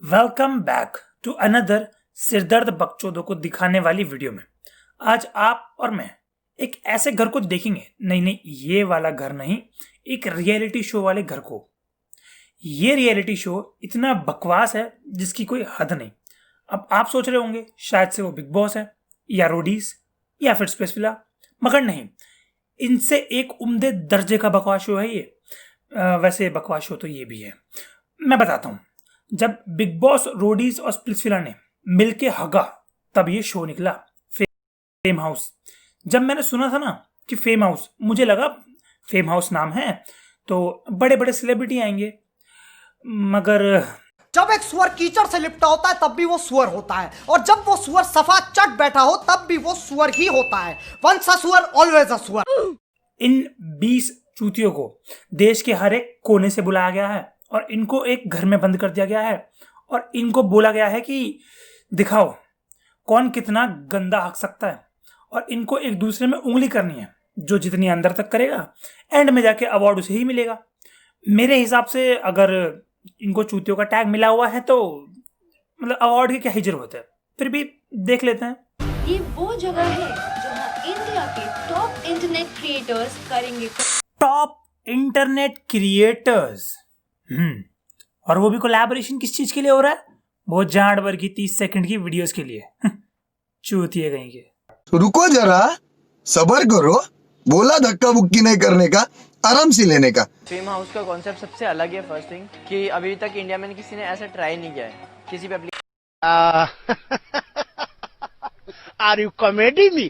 Welcome back to another सिरदर्द बकचोदों को दिखाने वाली वीडियो में। आज आप और मैं एक ऐसे घर को देखेंगे, नहीं ये वाला घर नहीं, एक रियलिटी शो वाले घर को। ये रियलिटी शो इतना बकवास है जिसकी कोई हद नहीं। अब आप सोच रहे होंगे शायद से वो बिग बॉस है या रोडीज या फिर स्पेस विला, मगर नहीं, इनसे एक उम्दे दर्जे का बकवास शो है ये। वैसे बकवास शो तो ये भी है। मैं बताता हूँ, जब बिग बॉस, रोडीज और स्प्लिट्सविला ने मिलके हगा तब ये शो निकला, फेम हाउस। जब मैंने सुना था ना कि फेम हाउस, मुझे लगा फेम हाउस नाम है तो बड़े बड़े सेलिब्रिटी आएंगे, मगर जब एक सुअर कीचड़ से लिपटा होता है तब भी वो सुअर होता है, और जब वो सुअर सफा चट बैठा हो तब भी वो सुअर ही होता है। वंस अ सुअर ऑलवेज अ सुअर। इन 20 चूतियों को देश के हर एक कोने से बुलाया गया है और इनको एक घर में बंद कर दिया गया है और इनको बोला गया है कि दिखाओ कौन कितना गंदा हक सकता है, और इनको एक दूसरे में उंगली करनी है। जो जितनी अंदर तक करेगा एंड में जाके अवार्ड उसे ही मिलेगा। मेरे हिसाब से अगर इनको चूतियों का टैग मिला हुआ है तो मतलब अवार्ड की क्या ही जरूरत है, फिर भी देख लेते हैं। ये वो जगह है जहां इंडिया के टॉप इंटरनेट क्रिएटर्स करेंगे टॉप इंटरनेट क्रिएटर्स। और वो भी कोलैबोरेशन किस चीज के लिए हो रहा है? वो जानवर की 30 सेकंड की वीडियोस के लिए। चूतिए कहीं के। तो रुको जरा, सबर करो। बोला धक्का बुक्की नहीं करने का, आराम से लेने का। फेम हाउस का कॉन्सेप्ट सबसे अलग है। फर्स्ट थिंग कि अभी तक इंडिया में किसी ने ऐसा ट्राई नहीं किया है किसी पे Are you comedy me?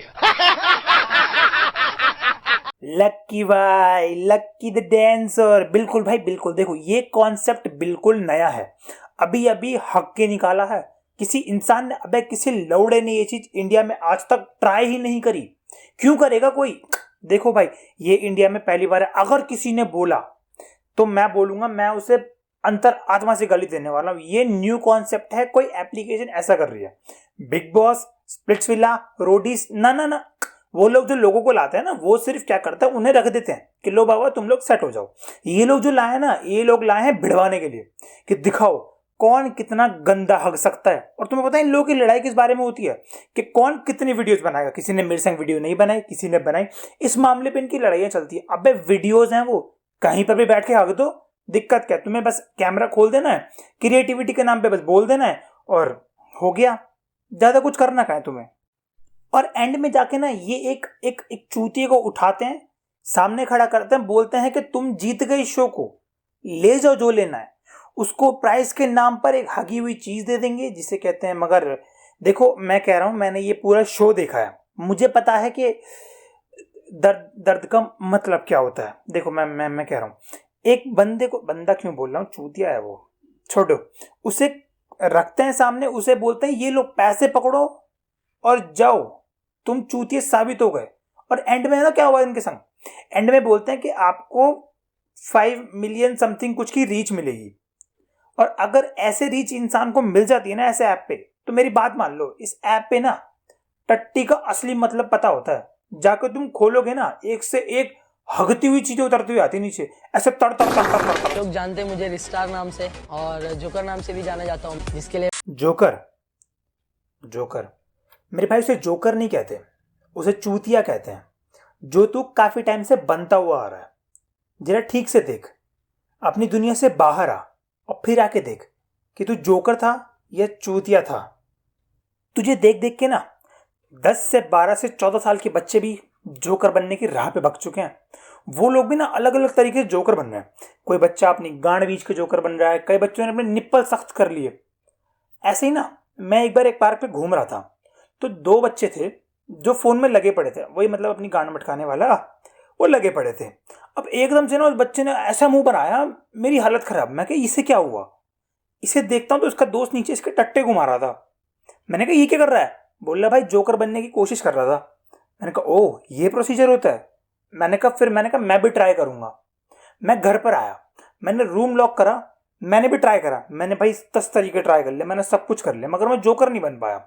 लक्की भाई, लक्की द डांसर। बिल्कुल भाई बिल्कुल। देखो ये कॉन्सेप्ट बिल्कुल नया है, अभी अभी हक के निकाला है। किसी इंसान ने, अबे किसी लौड़े ने ये चीज इंडिया में आज तक ट्राई ही नहीं करी। क्यों करेगा कोई? देखो भाई, ये इंडिया में पहली बार है। अगर किसी ने बोला तो मैं बोलूंगा, मैं उसे अंतर आत्मा से गाली देने वाला हूं। ये न्यू कॉन्सेप्ट है, कोई एप्लीकेशन ऐसा कर रही है। बिग बॉस, स्प्लिट्सविला, रोडीज, ना, वो लोग जो लोगों को लाते हैं ना, वो सिर्फ क्या करता है, उन्हें रख देते हैं कि लो बाबा तुम लोग सेट हो जाओ। ये लोग जो लाए ना, ये लोग लाए हैं भिड़वाने के लिए कि दिखाओ कौन कितना गंदा हग सकता है। और तुम्हें पता है इन लोगों की लड़ाई किस बारे में होती है कि कौन कितनी वीडियोस बनाएगा। किसी ने मेरे संग वीडियो नहीं बनाई, किसी ने बनाई। इस मामले पे इनकी लड़ाइयां चलती है। अबे वीडियोस हैं, वो कहीं पर भी बैठ के हग दो, दिक्कत क्या? तुम्हें बस कैमरा खोल देना है, क्रिएटिविटी के नाम पे बस बोल देना है और हो गया। ज्यादा कुछ करना क्या है तुम्हें? और एंड में जाके ना ये एक एक एक चूतिए को उठाते हैं, सामने खड़ा करते हैं, बोलते हैं कि तुम जीत गए इस शो को, ले जाओ जो लेना है। उसको प्राइस के नाम पर एक हगी हुई चीज दे देंगे जिसे कहते हैं। मगर देखो, मैं कह रहा हूं, मैंने ये पूरा शो देखा है, मुझे पता है कि दर्द का मतलब क्या होता है। देखो मैं कह रहा हूं, एक बंदे को, बंदा क्यों बोल रहा हूं, चूतिया है वो, छोड़ो उसे, रखते हैं सामने, उसे बोलते हैं ये लो पैसे पकड़ो और जाओ, तुम चूतिए साबित हो गए। और एंड में ना क्या हुआ इनके संग, एंड में बोलते हैं कि आपको 5 मिलियन समथिंग कुछ की रीच मिलेगी। और अगर ऐसे रीच इंसान को मिल जाती है ना ऐसे ऐप पे, तो मेरी बात मान लो, इस ऐप पे ना टट्टी का असली मतलब पता होता है। जाकर तुम खोलोगे ना, एक से एक हगती हुई चीजें उतरती हुई आती नीचे, ऐसे तड़ तड़ तड़ तड़ तड़। लोग जानते हैं मुझे रिस्टार नाम से और जोकर नाम से भी जाना जाता हूँ, जिसके लिए जोकर, जोकर मेरे भाई उसे जोकर नहीं कहते, उसे चूतिया कहते हैं। जो तू काफी टाइम से बनता हुआ आ रहा है, जरा ठीक से देख, अपनी दुनिया से बाहर आ और फिर आके देख कि तू जोकर था या चूतिया था। तुझे देख देख के ना 10 से 12 से 14 साल के बच्चे भी जोकर बनने की राह पे भग चुके हैं। वो लोग भी ना अलग अलग तरीके से जोकर बन रहे हैं। कोई बच्चा अपनी गांड बीच के जोकर बन रहा है, कई बच्चों ने अपने निप्पल सख्त कर लिए। ऐसे ही ना, मैं एक बार एक पार्क पे घूम रहा था, तो 2 बच्चे थे जो फोन में लगे पड़े थे, वही मतलब अपनी गांड मटकाने वाला, वो लगे पड़े थे। अब एकदम से ना उस बच्चे ने ऐसा मुंह बनाया, मेरी हालत खराब। मैं कहा इसे क्या हुआ? इसे देखता हूं तो उसका दोस्त नीचे इसके टट्टे घुमा रहा था। मैंने कहा ये क्या कर रहा है? बोल रहा भाई जोकर बनने की कोशिश कर रहा था। मैंने कहा ओह ये प्रोसीजर होता है। मैंने कहा मैं भी ट्राई करूंगा। मैं घर पर आया, मैंने रूम लॉक करा, मैंने भी ट्राई करा। मैंने भाई 10 तरीके ट्राई कर लिए, मैंने सब कुछ कर लिया, मगर मैं जोकर नहीं बन पाया।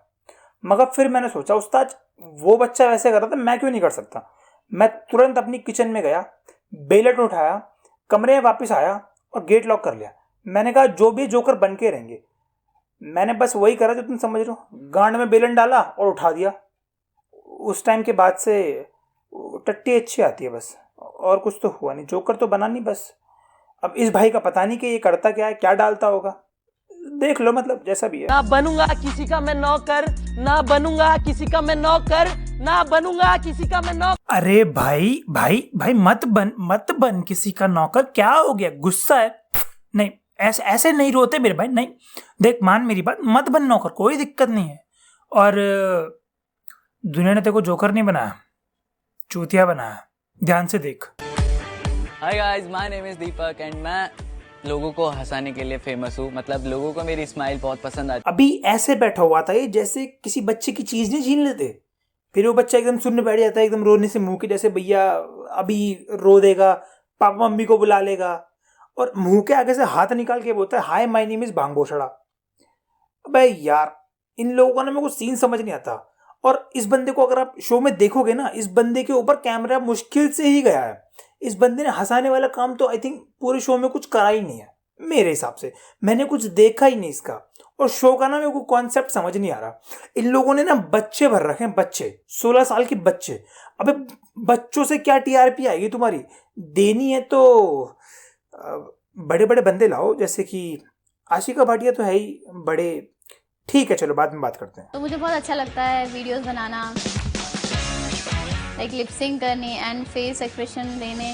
मगर फिर मैंने सोचा उस्ताद वो बच्चा वैसे कर रहा था, मैं क्यों नहीं कर सकता? मैं तुरंत अपनी किचन में गया, बेलट उठाया, कमरे में वापस आया और गेट लॉक कर लिया। मैंने कहा जो भी जोकर बन के रहेंगे, मैंने बस वही करा जो तुम समझ रहे हो, गांड में बेलन डाला और उठा दिया। उस टाइम के बाद से टट्टी अच्छी आती है बस, और कुछ तो हुआ नहीं। जोकर तो बना नहीं बस। अब इस भाई का पता नहीं कि ये करता क्या है, क्या डालता होगा, देख लो, मतलब जैसा भी है। ना बनूंगा किसी का मैं नौकर, ना बनूंगा किसी का मैं नौकर, ना बनूंगा किसी का मैं नौकर। अरे भाई भाई भाई, मत बन किसी का नौकर। क्या हो गया, गुस्सा है? नहीं, ऐसे नहीं रोते मेरे भाई, नहीं। देख, मान मेरी बात, मत बन नौकर, कोई दिक्कत नहीं है। और दुनिया ने तेरे को जोकर नहीं बनाया, चूतिया बनाया, ध्यान से देख। Hi guys, my name is Deepak and मैं लोगों को हंसाने के लिए फेमस हूँ। मतलब लोगों को मेरी स्माइल बहुत पसंद आती है। अभी ऐसे बैठा हुआ था ये जैसे किसी बच्चे की चीज नहीं छीन लेते, फिर वो बच्चा एकदम सुनने बैठ जाता है, एकदम रोने से मुंह के जैसे, भैया अभी रो देगा, पापा मम्मी को बुला लेगा, और मुंह के आगे से हाथ निकाल के बोलता है हाय माय नेम इज भांग भोसड़ा। अबे यार, इन लोगों का ना मेरे को सीन समझ नहीं आता। और इस बंदे को अगर आप शो में देखोगे ना, इस बंदे के ऊपर कैमरा मुश्किल से ही गया है। इस बंदे ने हंसाने वाला काम तो आई थिंक पूरे शो में कुछ करा ही नहीं है मेरे हिसाब से। मैंने कुछ देखा ही नहीं इसका, और शो का ना मेरे को कॉन्सेप्ट समझ नहीं आ रहा। इन लोगों ने ना बच्चे भर रखे हैं, बच्चे, 16 साल के बच्चे। अबे बच्चों से क्या टीआरपी आएगी तुम्हारी? देनी है तो बड़े बड़े बंदे लाओ, जैसे कि आशिका भाटिया तो है ही बड़े। ठीक है, चलो बाद में बात करते हैं। तो मुझे बहुत अच्छा लगता है वीडियोस बनाना, लाइक लिप सिंक करने एंड फेस एक्सप्रेशन देने,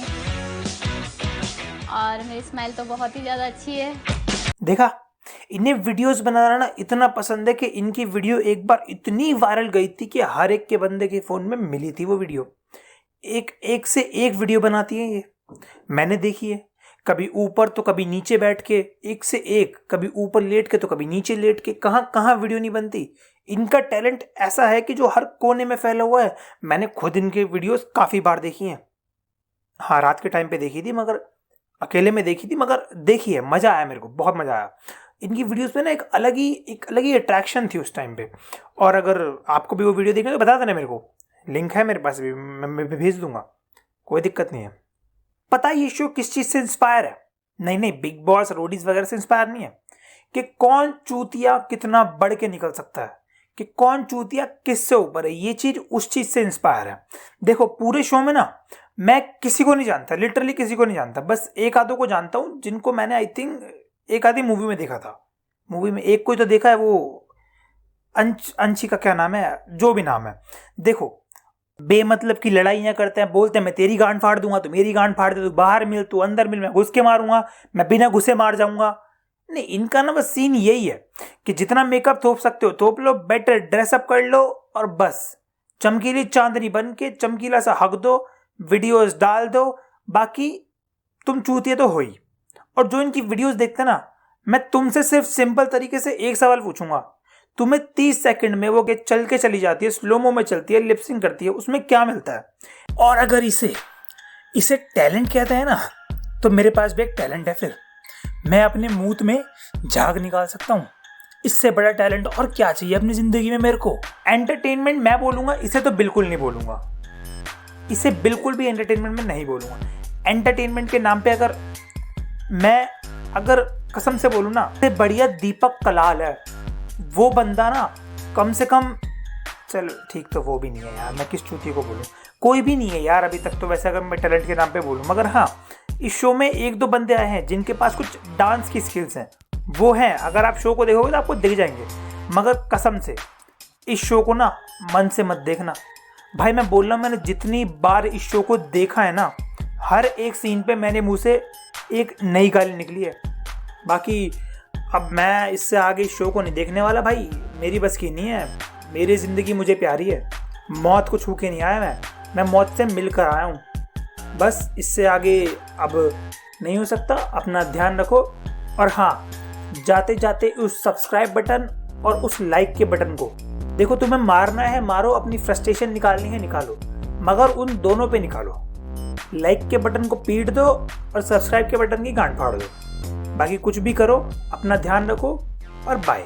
और मेरी स्माइल तो बहुत ही ज़्यादा अच्छी है। देखा, इन्हें वीडियोस बनाना ना इतना पसंद है कि इनकी वीडियो एक बार इतनी वायरल गई थी कि हर एक के बंदे के फ़ोन में मिली थी वो वीडियो। एक से एक वीडियो बनाती है ये, मैंने देखी है। कभी ऊपर तो कभी नीचे बैठ के, एक से एक, कभी ऊपर लेट के तो कभी नीचे लेट के, कहाँ कहाँ वीडियो नहीं बनती। इनका टैलेंट ऐसा है कि जो हर कोने में फैला हुआ है। मैंने खुद इनके वीडियोस काफ़ी बार देखी हैं। हाँ, रात के टाइम पे देखी थी, मगर अकेले में देखी थी, मगर देखी है, मज़ा आया मेरे को, बहुत मज़ा आया। इनकी वीडियोस में ना एक अलग ही अट्रैक्शन थी उस टाइम पे। और अगर आपको भी वो वीडियो देखना तो बता देना मेरे को, लिंक है मेरे पास भी, मैं भेज दूंगा, कोई दिक्कत नहीं है। पता है ये शो किस चीज़ से इंस्पायर है? नहीं, बिग बॉस, रोडीज वगैरह से इंस्पायर नहीं है। कि कौन चूतिया कितना बढ़ के निकल सकता है, कि कौन चूतिया किससे ऊपर है, ये चीज़ उस चीज़ से इंस्पायर है। देखो, पूरे शो में ना मैं किसी को नहीं जानता, लिटरली किसी को नहीं जानता, बस एक आधों को जानता हूँ, जिनको मैंने आई थिंक एक आधी मूवी में देखा था। मूवी में एक कोई तो देखा है, वो अंशी का क्या नाम है, जो भी नाम है। देखो, बेमतलब की लड़ाइयाँ करते हैं, बोलते हैं मैं तेरी गांड फाड़ दूंगा, तू मेरी गांड फाड़ दे, तू बाहर मिल, तू अंदर मिल, मैं घुस के मारूंगा, मैं बिना घुसे मार जाऊंगा। नहीं, इनका ना बस सीन यही है कि जितना मेकअप थोप सकते हो थोप लो, बेटर ड्रेसअप कर लो, और बस चमकीली चांदनी बन के चमकीला सा हक दो, वीडियोस डाल दो, बाकी तुम चूतिए तो हो ही। और जो इनकी वीडियोस देखते ना, मैं तुमसे सिर्फ सिंपल तरीके से एक सवाल पूछूंगा, तुम्हें 30 सेकंड में वो के चल के चली जाती है, स्लोमो में चलती है, लिपसिंग करती है, उसमें क्या मिलता है? और अगर इसे टैलेंट कहते हैं ना, तो मेरे पास भी एक टैलेंट है। फिर मैं अपने मुंह में झाग निकाल सकता हूँ। इससे बड़ा टैलेंट और क्या चाहिए अपनी जिंदगी में मेरे को? एंटरटेनमेंट मैं बोलूँगा, इसे तो बिल्कुल नहीं बोलूँगा, इसे बिल्कुल भी एंटरटेनमेंट में नहीं बोलूँगा। एंटरटेनमेंट के नाम पे अगर कसम से बोलूँ ना, तो बढ़िया दीपक कलाल है वो बंदा ना, कम से कम, चलो ठीक तो वो भी नहीं है यार, मैं किस चूतिए को बोलूँ, कोई भी नहीं है यार अभी तक तो, वैसे अगर मैं टैलेंट के नाम पे बोलूँ। मगर हाँ, इस शो में एक दो बंदे आए हैं जिनके पास कुछ डांस की स्किल्स हैं, वो हैं। अगर आप शो को देखोगे तो आपको दिख जाएंगे। मगर कसम से इस शो को ना मन से मत देखना भाई, मैं बोल रहा हूँ, मैंने जितनी बार इस शो को देखा है ना, हर एक सीन पे मेरे मुंह से एक नई गाली निकली है। बाकी अब मैं इससे आगे इस शो को नहीं देखने वाला भाई, मेरी बस की नहीं है। मेरी ज़िंदगी मुझे प्यारी है, मौत को छू के नहीं आया मैं मौत से मिलकर आया हूँ। बस इससे आगे अब नहीं हो सकता। अपना ध्यान रखो, और हाँ, जाते जाते उस सब्सक्राइब बटन और उस लाइक के बटन को, देखो तुम्हें मारना है मारो, अपनी फ्रस्ट्रेशन निकालनी है निकालो, मगर उन दोनों पे निकालो। लाइक के बटन को पीट दो और सब्सक्राइब के बटन की गांड फाड़ दो। बाकी कुछ भी करो, अपना ध्यान रखो और बाय।